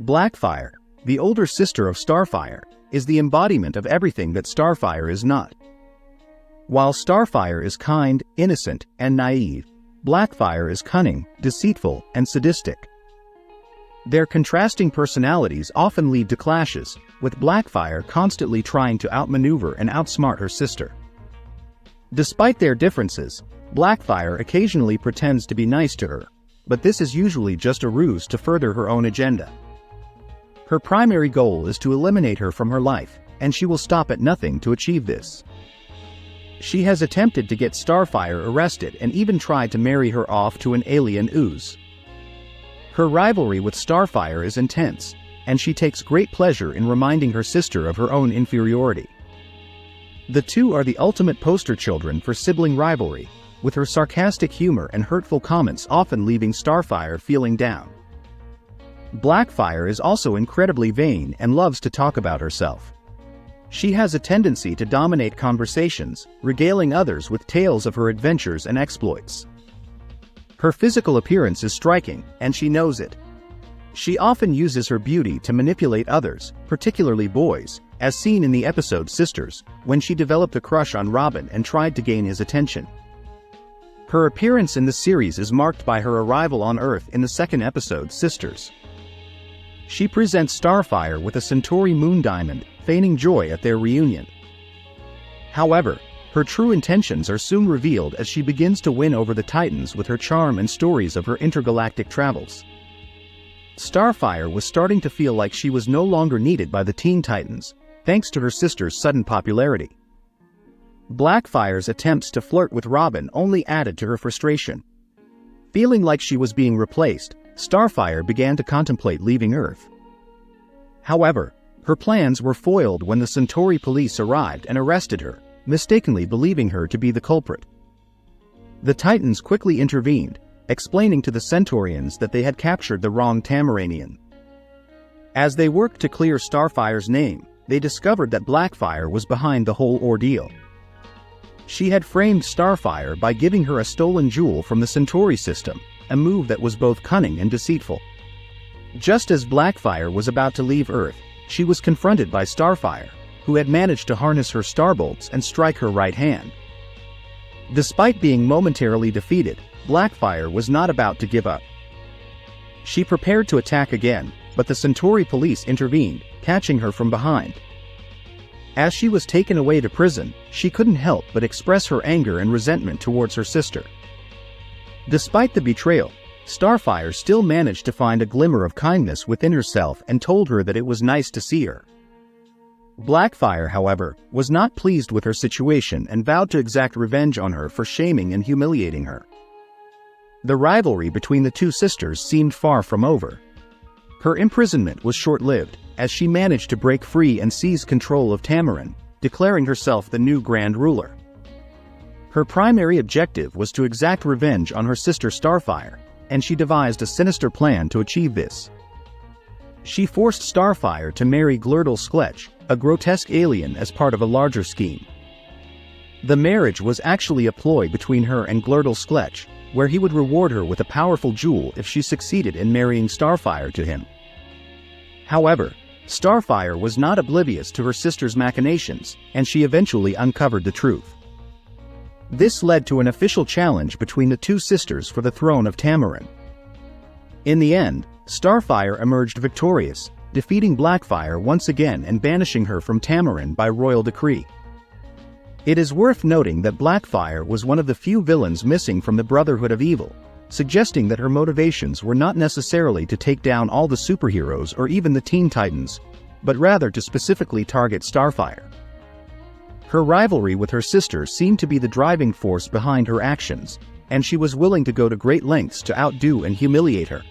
Blackfire, the older sister of Starfire, is the embodiment of everything that Starfire is not. While Starfire is kind, innocent, and naive, Blackfire is cunning, deceitful, and sadistic. Their contrasting personalities often lead to clashes, with Blackfire constantly trying to outmaneuver and outsmart her sister. Despite their differences, Blackfire occasionally pretends to be nice to her, but this is usually just a ruse to further her own agenda. Her primary goal is to eliminate her from her life, and she will stop at nothing to achieve this. She has attempted to get Starfire arrested and even tried to marry her off to an alien ooze. Her rivalry with Starfire is intense, and she takes great pleasure in reminding her sister of her own inferiority. The two are the ultimate poster children for sibling rivalry, with her sarcastic humor and hurtful comments often leaving Starfire feeling down. Blackfire is also incredibly vain and loves to talk about herself. She has a tendency to dominate conversations, regaling others with tales of her adventures and exploits. Her physical appearance is striking, and she knows it. She often uses her beauty to manipulate others, particularly boys, as seen in the episode Sisters, when she developed a crush on Robin and tried to gain his attention. Her appearance in the series is marked by her arrival on Earth in the second episode, Sisters. She presents Starfire with a Centauri moon diamond, feigning joy at their reunion. However, her true intentions are soon revealed as she begins to win over the Titans with her charm and stories of her intergalactic travels. Starfire was starting to feel like she was no longer needed by the Teen Titans, thanks to her sister's sudden popularity. Blackfire's attempts to flirt with Robin only added to her frustration. Feeling like she was being replaced, Starfire began to contemplate leaving Earth. However, her plans were foiled when the Centauri police arrived and arrested her, mistakenly believing her to be the culprit. The Titans quickly intervened, explaining to the Centaurians that they had captured the wrong Tamaranian. As they worked to clear Starfire's name, they discovered that Blackfire was behind the whole ordeal. She had framed Starfire by giving her a stolen jewel from the Centauri system, a move that was both cunning and deceitful. Just as Blackfire was about to leave Earth, she was confronted by Starfire, who had managed to harness her starbolts and strike her right hand. Despite being momentarily defeated, Blackfire was not about to give up. She prepared to attack again, but the Centauri police intervened, catching her from behind. As she was taken away to prison, she couldn't help but express her anger and resentment towards her sister. Despite the betrayal, Starfire still managed to find a glimmer of kindness within herself and told her that it was nice to see her. Blackfire, however, was not pleased with her situation and vowed to exact revenge on her for shaming and humiliating her. The rivalry between the two sisters seemed far from over. Her imprisonment was short-lived, as she managed to break free and seize control of Tamaran, declaring herself the new Grand Ruler. Her primary objective was to exact revenge on her sister Starfire, and she devised a sinister plan to achieve this. She forced Starfire to marry Glurdle Skletch, a grotesque alien, as part of a larger scheme. The marriage was actually a ploy between her and Glurdle Skletch, where he would reward her with a powerful jewel if she succeeded in marrying Starfire to him. However, Starfire was not oblivious to her sister's machinations, and she eventually uncovered the truth. This led to an official challenge between the two sisters for the throne of Tamaran. In the end, Starfire emerged victorious, defeating Blackfire once again and banishing her from Tamaran by royal decree. It is worth noting that Blackfire was one of the few villains missing from the Brotherhood of Evil, suggesting that her motivations were not necessarily to take down all the superheroes or even the Teen Titans, but rather to specifically target Starfire. Her rivalry with her sister seemed to be the driving force behind her actions, and she was willing to go to great lengths to outdo and humiliate her.